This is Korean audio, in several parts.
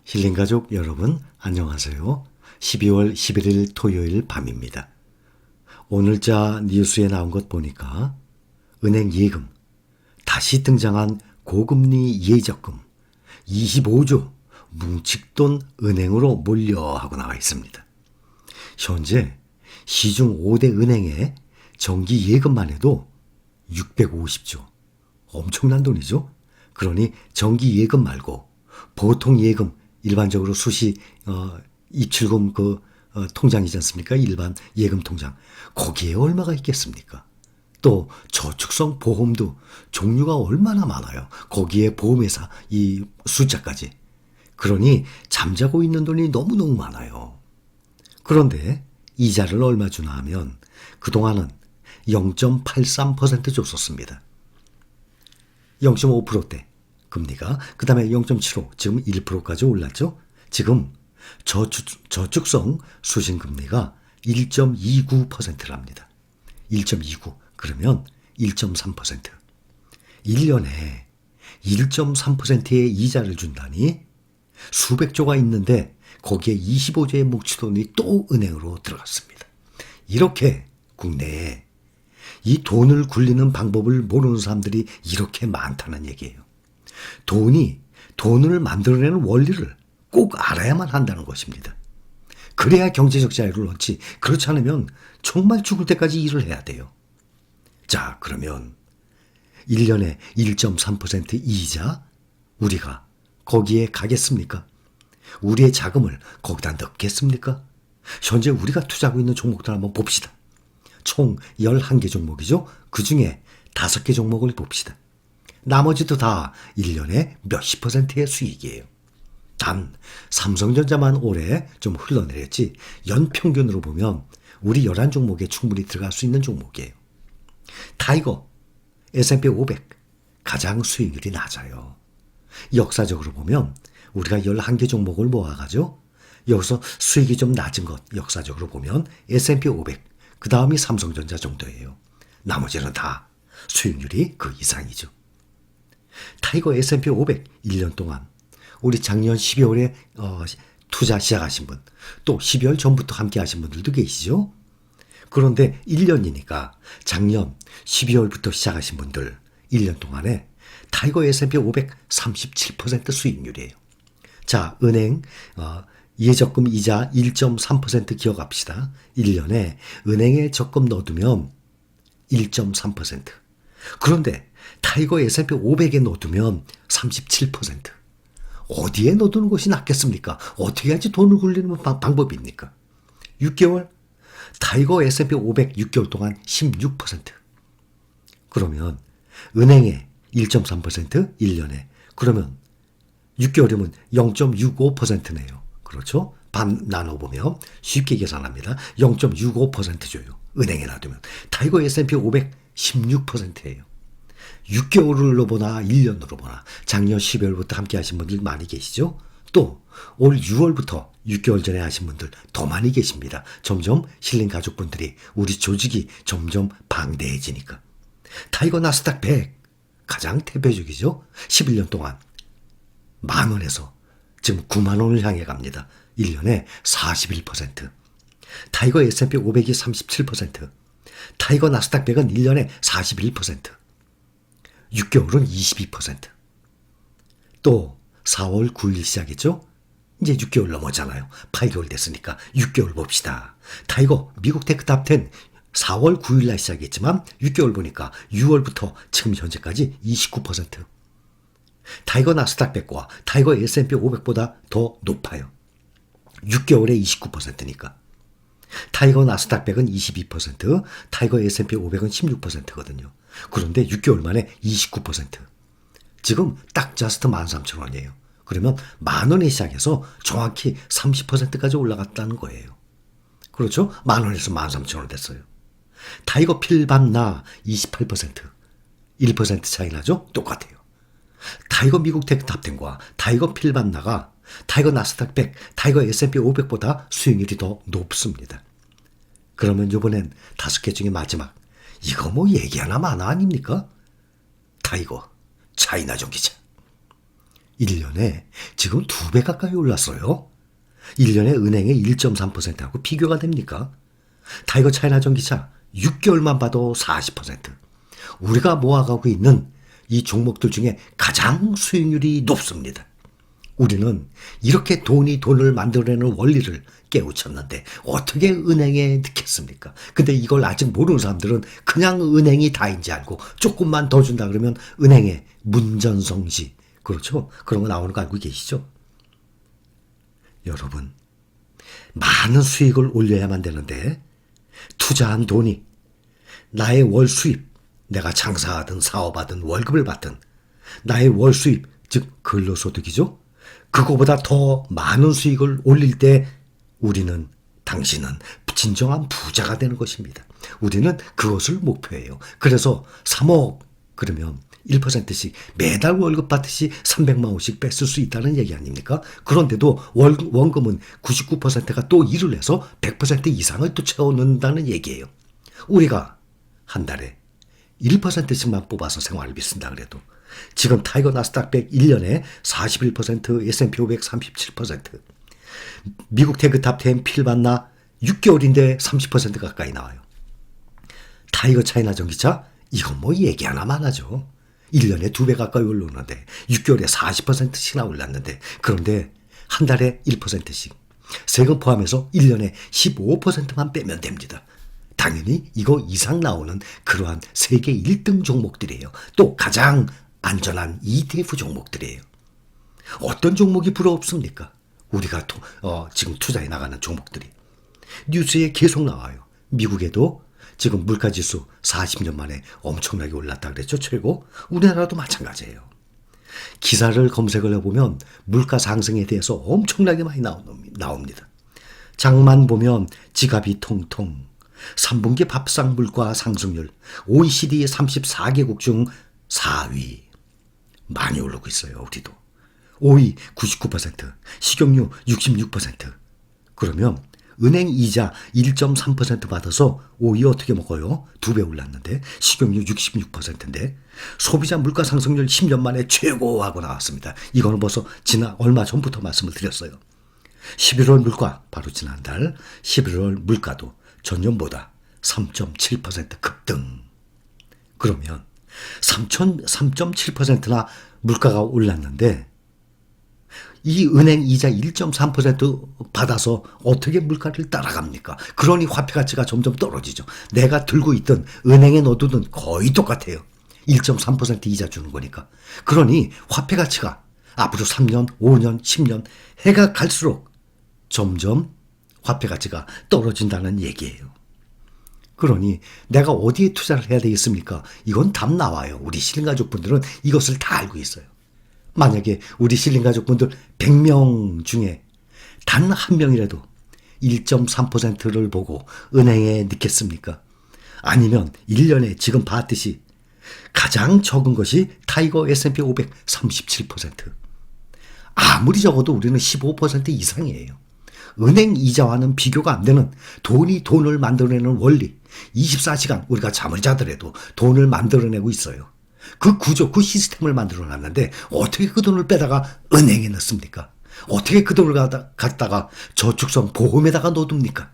힐링가족 여러분 안녕하세요. 12월 11일 토요일 밤입니다. 오늘자 뉴스에 나온 것 보니까 은행 예금, 다시 등장한 고금리 예적금 25조 뭉칫돈 은행으로 몰려 하고 나와 있습니다. 현재 시중 5대 은행의 정기 예금만 해도 650조. 엄청난 돈이죠. 그러니 정기 예금 말고 보통 예금, 일반적으로 수시 입출금 통장이지 않습니까? 일반 예금 통장. 거기에 얼마가 있겠습니까? 또 저축성 보험도 종류가 얼마나 많아요. 거기에 보험회사 이 숫자까지. 그러니 잠자고 있는 돈이 너무너무 많아요. 그런데 이자를 얼마 주나 하면 그동안은 0.83% 줬었습니다. 0.5%대 금리가 그 다음에 0.75 지금 1%까지 올랐죠. 지금 저축성 수신금리가 1.29%랍니다. 1.29 그러면 1.3%. 1년에 1.3%의 이자를 준다니 수백조가 있는데 거기에 25조의 묵치돈이 또 은행으로 들어갔습니다. 이렇게 국내에 이 돈을 굴리는 방법을 모르는 사람들이 이렇게 많다는 얘기예요. 돈을 만들어내는 원리를 꼭 알아야만 한다는 것입니다. 그래야 경제적 자유를 얻지. 그렇지 않으면 정말 죽을 때까지 일을 해야 돼요. 자, 그러면 1년에 1.3% 이자 우리가 거기에 가겠습니까? 우리의 자금을 거기다 넣겠습니까? 현재 우리가 투자하고 있는 종목들 한번 봅시다. 총 11개 종목이죠. 그중에 5개 종목을 봅시다. 나머지도 다 1년에 몇십 %의 수익이에요. 단 삼성전자만 올해 좀 흘러내렸지 연평균으로 보면 우리 11종목에 충분히 들어갈 수 있는 종목이에요. 타이거, S&P 500 가장 수익률이 낮아요. 역사적으로 보면 우리가 11개 종목을 모아가죠. 여기서 수익이 좀 낮은 것 역사적으로 보면 S&P 500 그 다음이 삼성전자 정도예요. 나머지는 다 수익률이 그 이상이죠. 타이거 S&P 500 1년 동안 우리 작년 12월에 투자 시작하신 분, 또 12월 전부터 함께 하신 분들도 계시죠. 그런데 1년이니까 작년 12월부터 시작하신 분들 1년 동안에 타이거 S&P 500 37% 수익률이에요. 자, 은행 예적금 이자 1.3% 기억합시다. 1년에 은행에 적금 넣어두면 1.3%. 그런데 타이거 S&P 500에 넣어두면 37%. 어디에 넣어두는 것이 낫겠습니까? 어떻게 해야지 돈을 굴리는 방법입니까? 6개월? 타이거 S&P 500 6개월 동안 16%. 그러면 은행에 1.3% 1년에. 그러면 6개월이면 0.65%네요. 그렇죠? 반 나눠보면 쉽게 계산합니다. 0.65% 줘요. 은행에 놔두면. 타이거 S&P 500 16%예요. 6개월로 보나 1년으로 보나 작년 12월부터 함께 하신 분들 많이 계시죠? 또 올 6월부터 6개월 전에 하신 분들 더 많이 계십니다. 점점 힐링 가족분들이 우리 조직이 점점 방대해지니까. 타이거 나스닥 100 가장 대표적이죠? 11년 동안 10,000원에서 지금 90,000원을 향해 갑니다. 1년에 41%. 타이거 S&P 500이 37%. 타이거 나스닥 100은 1년에 41%. 6개월은 22%. 또 4월 9일 시작했죠? 이제 6개월 넘었잖아요. 8개월 됐으니까 6개월 봅시다. 타이거 미국 테크탑 10 4월 9일 날 시작했지만 6개월 보니까 6월부터 지금 현재까지 29%. 타이거 나스닥 100과 타이거 S&P 500보다 더 높아요. 6개월에 29%니까. 타이거 나스닥 100은 22%, 타이거 S&P 500은 16%거든요. 그런데 6개월 만에 29%. 지금 딱 저스트 13,000원이에요. 그러면 10,000원에 시작해서 정확히 30%까지 올라갔다는 거예요. 그렇죠? 10,000원에서 13,000원 됐어요. 타이거 필반나 28%. 1% 차이 나죠? 똑같아요. 타이거 미국 테크탑 10과 타이거 필반나가 타이거 나스닥 100, 타이거 S&P 500보다 수익률이 더 높습니다. 그러면 이번엔 5개 중에 마지막. 이거 뭐 얘기 하나 마나 아닙니까? 타이거 차이나 전기차. 1년에 지금 2배 가까이 올랐어요. 1년에 은행의 1.3%하고 비교가 됩니까? 타이거 차이나 전기차 6개월만 봐도 40%. 우리가 모아가고 있는 이 종목들 중에 가장 수익률이 높습니다. 우리는 이렇게 돈을 만들어내는 원리를 깨우쳤는데 어떻게 은행에 넣겠습니까? 근데 이걸 아직 모르는 사람들은 그냥 은행이 다인지 알고 조금만 더 준다 그러면 은행에 문전성시, 그렇죠? 그런 거 나오는 거 알고 계시죠? 여러분, 많은 수익을 올려야만 되는데 투자한 돈이 나의 월 수입, 내가 장사하든 사업하든 월급을 받든 나의 월 수입, 즉 근로소득이죠. 그거보다 더 많은 수익을 올릴 때 당신은 진정한 부자가 되는 것입니다. 우리는 그것을 목표해요. 그래서 3억 그러면 1%씩 매달 월급 받듯이 300만 원씩 뺐을 수 있다는 얘기 아닙니까? 그런데도 원금은 99%가 또 일을 해서 100% 이상을 또 채워넣는다는 얘기예요. 우리가 한 달에 1%씩만 뽑아서 생활비 쓴다 그래도 지금 타이거 나스닥 100 1년에 41%, S&P 500 37%, 미국 테크탑 10 필반나 6개월인데 30% 가까이 나와요. 타이거 차이나 전기차 이건 뭐 얘기 하나만 하죠. 1년에 2배 가까이 올랐는데 6개월에 40%씩이나 올랐는데 그런데 한 달에 1%씩 세금 포함해서 1년에 15%만 빼면 됩니다. 당연히 이거 이상 나오는 그러한 세계 1등 종목들이에요. 또 가장 안전한 ETF 종목들이에요. 어떤 종목이 부럽습니까? 우리가 지금 투자해 나가는 종목들이. 뉴스에 계속 나와요. 미국에도 지금 물가지수 40년 만에 엄청나게 올랐다 그랬죠. 최고. 우리나라도 마찬가지예요. 기사를 검색을 해보면 물가 상승에 대해서 엄청나게 많이 나옵니다. 장만 보면 지갑이 통통. 3분기 밥상 물가 상승률 OECD 34개국 중 4위. 많이 오르고 있어요. 우리도. 5위 99%, 식용유 66%. 그러면 은행 이자 1.3% 받아서 5위 어떻게 먹어요? 2배 올랐는데 식용유 66%인데 소비자 물가 상승률 10년 만에 최고하고 나왔습니다. 이거는 벌써 얼마 전부터 말씀을 드렸어요. 11월 물가, 바로 지난달 11월 물가도 전년보다 3.7% 급등. 그러면 3.7%나 물가가 올랐는데 이 은행 이자 1.3% 받아서 어떻게 물가를 따라갑니까? 그러니 화폐 가치가 점점 떨어지죠. 내가 들고 있던 은행에 넣어두던 거의 똑같아요. 1.3% 이자 주는 거니까. 그러니 화폐 가치가 앞으로 3년, 5년, 10년 해가 갈수록 점점 화폐 가치가 떨어진다는 얘기예요. 그러니 내가 어디에 투자를 해야 되겠습니까? 이건 답 나와요. 우리 신가족분들은 이것을 다 알고 있어요. 만약에 우리 신가족분들 100명 중에 단 한 명이라도 1.3%를 보고 은행에 넣겠습니까? 아니면 1년에 지금 봤듯이 가장 적은 것이 타이거 S&P 500 37%. 아무리 적어도 우리는 15% 이상이에요. 은행 이자와는 비교가 안 되는 돈을 만들어내는 원리. 24시간 우리가 잠을 자더라도 돈을 만들어내고 있어요. 그 구조, 그 시스템을 만들어놨는데 어떻게 그 돈을 빼다가 은행에 넣습니까? 어떻게 그 돈을 갖다가 저축성 보험에다가 넣어둡니까?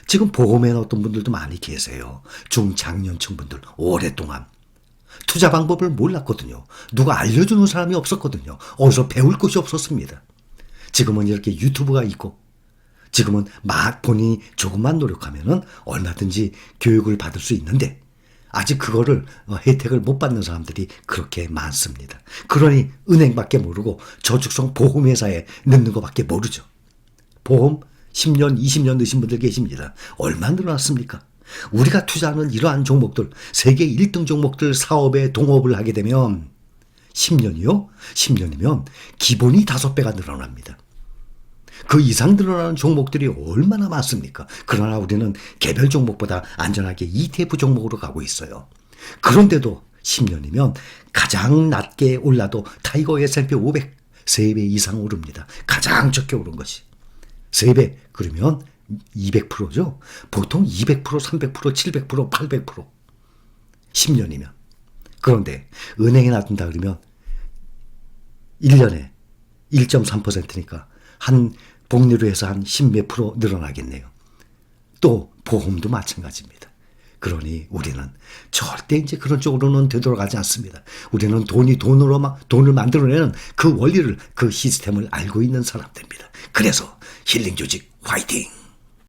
지금 보험에 넣었던 분들도 많이 계세요. 중장년층 분들 오랫동안. 투자 방법을 몰랐거든요. 누가 알려주는 사람이 없었거든요. 어디서 배울 곳이 없었습니다. 지금은 이렇게 유튜브가 있고 지금은 본인이 조금만 노력하면은 얼마든지 교육을 받을 수 있는데 아직 그거를 혜택을 못 받는 사람들이 그렇게 많습니다. 그러니 은행밖에 모르고 저축성 보험회사에 넣는 것밖에 모르죠. 보험 10년, 20년 넣으신 분들 계십니다. 얼마 늘어났습니까? 우리가 투자하는 이러한 종목들, 세계 1등 종목들 사업에 동업을 하게 되면 10년이요? 10년이면 기본이 5배가 늘어납니다. 그 이상 늘어나는 종목들이 얼마나 많습니까? 그러나 우리는 개별 종목보다 안전하게 ETF 종목으로 가고 있어요. 그런데도 10년이면 가장 낮게 올라도 타이거 S&P 500 3배 이상 오릅니다. 가장 적게 오른 것이. 3배 그러면 200%죠. 보통 200%, 300%, 700%, 800%. 10년이면. 그런데 은행에 놔둔다 그러면 1년에 1.3%니까 한 복리로 해서 한 10몇 프로 늘어나겠네요. 또 보험도 마찬가지입니다. 그러니 우리는 절대 이제 그런 쪽으로는 되돌아가지 않습니다. 우리는 돈을 만들어내는 그 원리를, 그 시스템을 알고 있는 사람들입니다. 그래서 힐링 조직 화이팅!